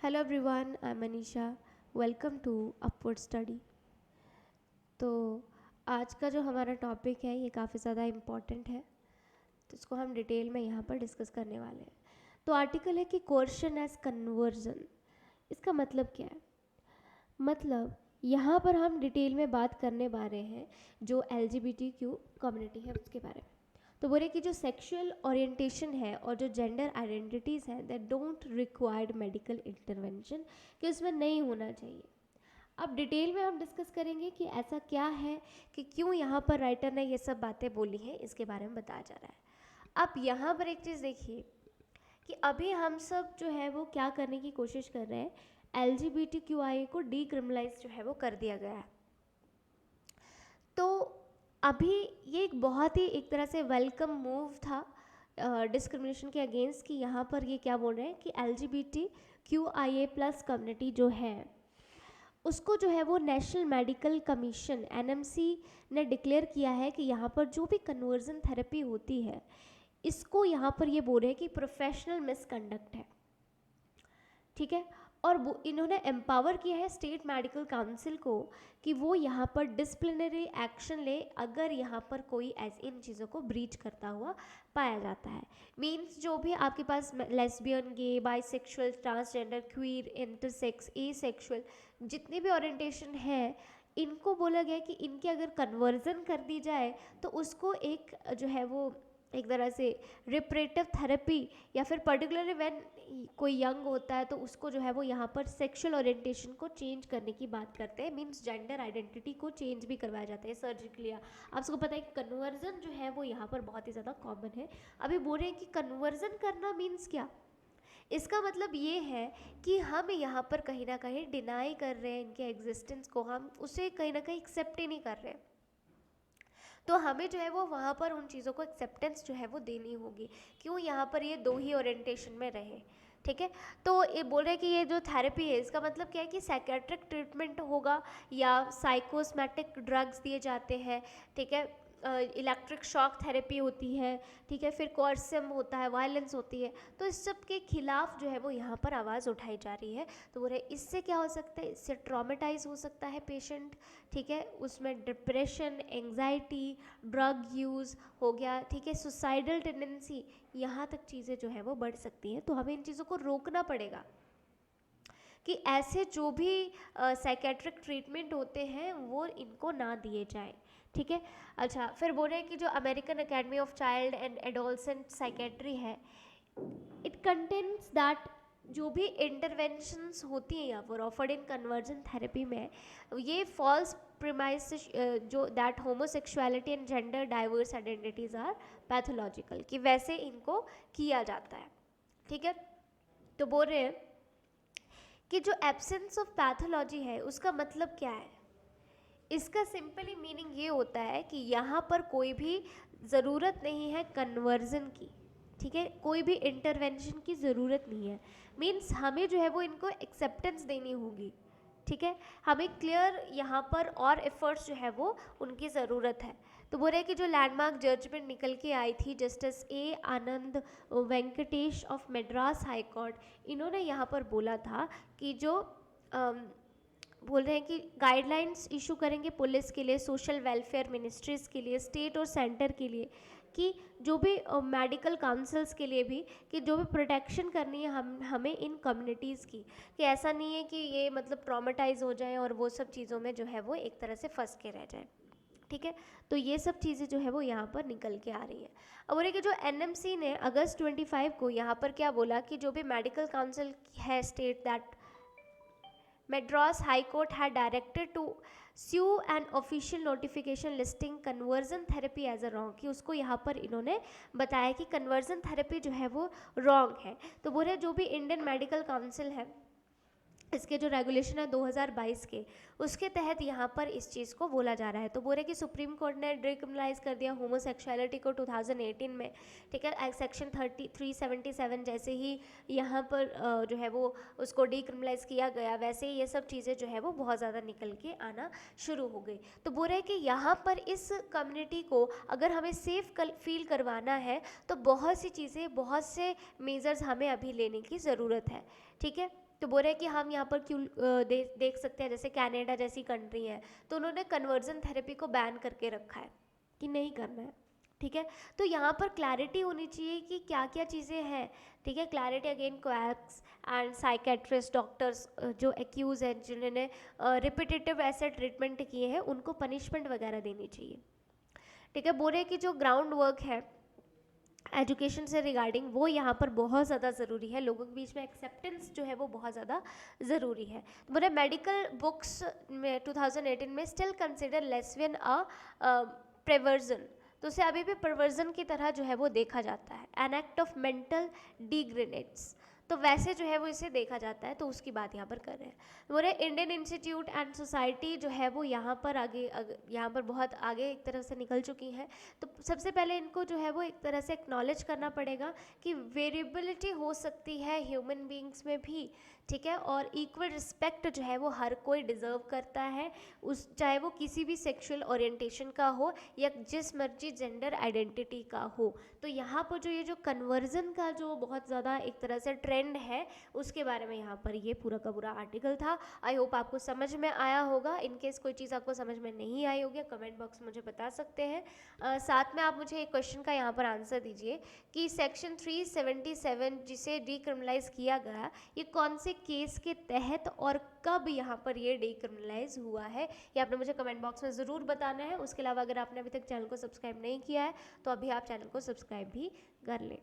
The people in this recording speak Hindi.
Hello everyone, I am Manisha. Welcome to upward study. तो आज का जो हमारा टॉपिक है ये काफ़ी ज़्यादा इम्पॉर्टेंट है, तो इसको हम डिटेल में यहाँ पर डिस्कस करने वाले हैं। तो आर्टिकल है कि कोर्शन एज कन्वर्जन। इसका मतलब क्या है? मतलब यहाँ पर हम डिटेल में बात करने वाले हैं जो LGBTQ कम्युनिटी है उसके बारे में। तो बोले कि जो सेक्सुअल ओरिएंटेशन है और जो जेंडर आइडेंटिटीज़ हैं that don't required medical intervention, कि उसमें नहीं होना चाहिए। अब डिटेल में हम डिस्कस करेंगे कि ऐसा क्या है कि क्यों यहाँ पर राइटर ने ये सब बातें बोली हैं, इसके बारे में बताया जा रहा है। अब यहाँ पर एक चीज़ देखिए कि अभी हम सब जो है वो क्या करने की कोशिश कर रहे हैं, LGBTQI को डीक्रिमिनलाइज जो है वो कर दिया गया है। तो अभी ये एक बहुत ही एक तरह से वेलकम मूव था डिस्क्रिमिनेशन के अगेंस्ट, कि यहाँ पर ये क्या बोल रहे हैं कि LGBTQIA+ कम्युनिटी जो है उसको जो है वो नेशनल मेडिकल कमीशन NMC ने डिक्लेयर किया है कि यहाँ पर जो भी कन्वर्जन थेरेपी होती है इसको यहाँ पर ये बोल रहे हैं कि प्रोफेशनल मिसकंडक्ट है। ठीक है, और वो इन्होंने एम्पावर किया है स्टेट मेडिकल काउंसिल को कि वो यहाँ पर डिसिप्लिनरी एक्शन ले अगर यहाँ पर कोई ऐसी इन चीज़ों को ब्रीच करता हुआ पाया जाता है। मीन्स जो भी आपके पास lesbian, gay, bisexual, transgender, queer, intersex, asexual जितने भी ओरिएंटेशन है, इनको बोला गया कि इनके अगर कन्वर्जन कर दी जाए तो उसको एक जो है वो एक तरह से रिपरेटिव थेरेपी, या फिर पर्टिकुलरली व्हेन कोई यंग होता है तो उसको जो है वो यहाँ पर सेक्सुअल ओरिएंटेशन को चेंज करने की बात करते हैं। मीन्स जेंडर आइडेंटिटी को चेंज भी करवाया जाता है सर्जिकली। आप सबको पता है कि कन्वर्जन जो है वो यहाँ पर बहुत ही ज़्यादा कॉमन है। अभी बोल रहे हैं कि कन्वर्जन करना मीन्स क्या? इसका मतलब ये है कि हम यहाँ पर कहीं ना कहीं डिनाई कर रहे हैं इनके एग्जिस्टेंस को, हम उसे कहीं ना कहीं एक्सेप्ट ही नहीं कर रहे हैं। तो हमें जो है वो वहाँ पर उन चीज़ों को एक्सेप्टेंस जो है वो देनी होगी। क्यों यहाँ पर ये दो ही ओरिएंटेशन में रहे? ठीक है, तो ये बोल रहे हैं कि ये जो थेरेपी है इसका मतलब क्या है कि साइकेट्रिक ट्रीटमेंट होगा या साइकोसमेटिक ड्रग्स दिए जाते हैं। ठीक है, इलेक्ट्रिक शॉक थेरेपी होती है। ठीक है, फिर कोर्सिम होता है, वायलेंस होती है। तो इस सब के खिलाफ जो है वो यहाँ पर आवाज़ उठाई जा रही है। तो बोल रहे इससे क्या हो सकता है, इससे ट्रॉमेटाइज हो सकता है पेशेंट। ठीक है, उसमें डिप्रेशन, एंग्जाइटी, ड्रग यूज़ हो गया। ठीक है, सुसाइडल टेंडेंसी, यहाँ तक चीज़ें जो है वो बढ़ सकती हैं। तो हमें इन चीज़ों को रोकना पड़ेगा कि ऐसे जो भी साइकेट्रिक ट्रीटमेंट होते हैं वो इनको ना दिए जाएं। ठीक है, अच्छा, फिर बोल रहे हैं कि जो American academy of child and adolescent psychiatry है, इट कंटेन्स दैट जो भी इंटरवेंशंस होती हैं यहाँ पर ऑफर्ड इन कन्वर्जन थेरेपी में, ये फॉल्स प्रीमाइस जो that homosexuality and gender diverse identities are pathological, कि वैसे इनको किया जाता है। ठीक है, तो बोल रहे हैं कि जो एब्सेंस ऑफ पैथोलॉजी है उसका मतलब क्या है? इसका सिंपली मीनिंग ये होता है कि यहाँ पर कोई भी ज़रूरत नहीं है कन्वर्जन की। ठीक है, कोई भी इंटरवेंशन की ज़रूरत नहीं है। मीन्स हमें जो है वो इनको एक्सेप्टेंस देनी होगी। ठीक है, हमें क्लियर यहाँ पर और एफर्ट्स जो है वो उनकी ज़रूरत है। तो बोल रहे हैं कि जो लैंडमार्क जजमेंट निकल के आई थी justice A Anand Venkatesh of Madras high court, इन्होंने यहाँ पर बोला था कि जो बोल रहे हैं कि गाइडलाइंस इशू करेंगे पुलिस के लिए, सोशल वेलफेयर मिनिस्ट्रीज़ के लिए, स्टेट और सेंटर के लिए, कि जो भी मेडिकल काउंसिल्स के लिए भी, कि जो भी प्रोटेक्शन करनी है हमें इन कम्युनिटीज़ की, कि ऐसा नहीं है कि ये मतलब ट्रॉमेटाइज हो जाए और वो सब चीज़ों में जो है वो एक तरह से फंस के रह जाए। ठीक है, तो ये सब चीज़ें जो है वो यहाँ पर निकल के आ रही हैं। अब बोले कि जो NMC ने अगस्त 25 को यहाँ पर क्या बोला कि जो भी मेडिकल काउंसिल है state that Madras High Court had directed to sue an official notification listing conversion therapy as a wrong, कि उसको यहाँ पर इन्होंने बताया कि conversion therapy जो है वो wrong है। तो बोले जो भी इंडियन मेडिकल काउंसिल है इसके जो रेगुलेशन है 2022 के, उसके तहत यहाँ पर इस चीज़ को बोला जा रहा है। तो बोल रहे कि सुप्रीम कोर्ट ने डिक्रिमिनलाइज कर दिया होमोसेक्सुअलिटी को 2018 में। ठीक है, सेक्शन 377 जैसे ही यहाँ पर जो है वो उसको डिक्रिमिनलाइज किया गया, वैसे ही ये सब चीज़ें जो है वो बहुत ज़्यादा निकल के आना शुरू हो गई। तो बोल रहे कि यहाँ पर इस कम्युनिटी को अगर हमें सेफ फील करवाना है तो बहुत सी चीज़ें, बहुत से मेजर्स हमें अभी लेने की ज़रूरत है। ठीक है, तो बोल रहे हैं कि हम यहाँ पर क्यों देख सकते हैं जैसे कनाडा जैसी कंट्री है तो उन्होंने कन्वर्जन थेरेपी को बैन करके रखा है कि नहीं करना है, ठीक है। तो यहाँ पर क्लैरिटी होनी चाहिए कि क्या क्या चीज़ें हैं, ठीक है। Clarity again quacks and psychiatrist doctors जो एक्यूज हैं जिन्होंने रिपीटेटिव ऐसे ट्रीटमेंट किए हैं उनको पनिशमेंट वगैरह देनी चाहिए, ठीक है। बोल रहे हैं कि जो ग्राउंड वर्क है एजुकेशन से रिगार्डिंग वो यहाँ पर बहुत ज़्यादा ज़रूरी है, लोगों के बीच में एक्सेप्टेंस जो है वो बहुत ज़्यादा ज़रूरी है। तो बोले मेडिकल बुक्स में 2018 में स्टिल कंसिडर लेस्बियन अ प्रेवर्जन, तो उसे अभी भी परवर्जन की तरह जो है वो देखा जाता है, एन एक्ट ऑफ मेंटल डिग्रेडेट्स, तो वैसे जो है वो इसे देखा जाता है, तो उसकी बात यहाँ पर कर रहे हैं। बोले इंडियन इंस्टीट्यूट एंड सोसाइटी जो है वो यहाँ पर यहाँ पर बहुत आगे एक तरह से निकल चुकी हैं। तो सबसे पहले इनको जो है वो एक तरह से एक्नॉलेज करना पड़ेगा कि वेरिएबिलिटी हो सकती है ह्यूमन बींग्स में भी, ठीक है। और इक्वल रिस्पेक्ट जो है वो हर कोई डिज़र्व करता है, उस चाहे वो किसी भी सेक्सुअल ओरिएंटेशन का हो या जिस मर्जी जेंडर आइडेंटिटी का हो। तो यहाँ पर जो ये जो कन्वर्जन का जो बहुत ज़्यादा एक तरह से ट्रेंड है उसके बारे में यहाँ पर ये पूरा का पूरा आर्टिकल था। आई होप आपको समझ में आया होगा। इन केस कोई चीज़ आपको समझ में नहीं आई होगी कमेंट बॉक्स में मुझे बता सकते हैं। साथ में आप मुझे एक क्वेश्चन का यहाँ पर आंसर दीजिए कि सेक्शन 377 जिसे डिक्रिमिनलाइज किया गया ये कौन से केस के तहत और कब यहाँ पर ये डिक्रिमिनलाइज हुआ है, ये आपने मुझे कमेंट बॉक्स में ज़रूर बताना है। उसके अलावा अगर आपने अभी तक चैनल को सब्सक्राइब नहीं किया है तो अभी आप चैनल को सब्सक्राइब भी कर लें।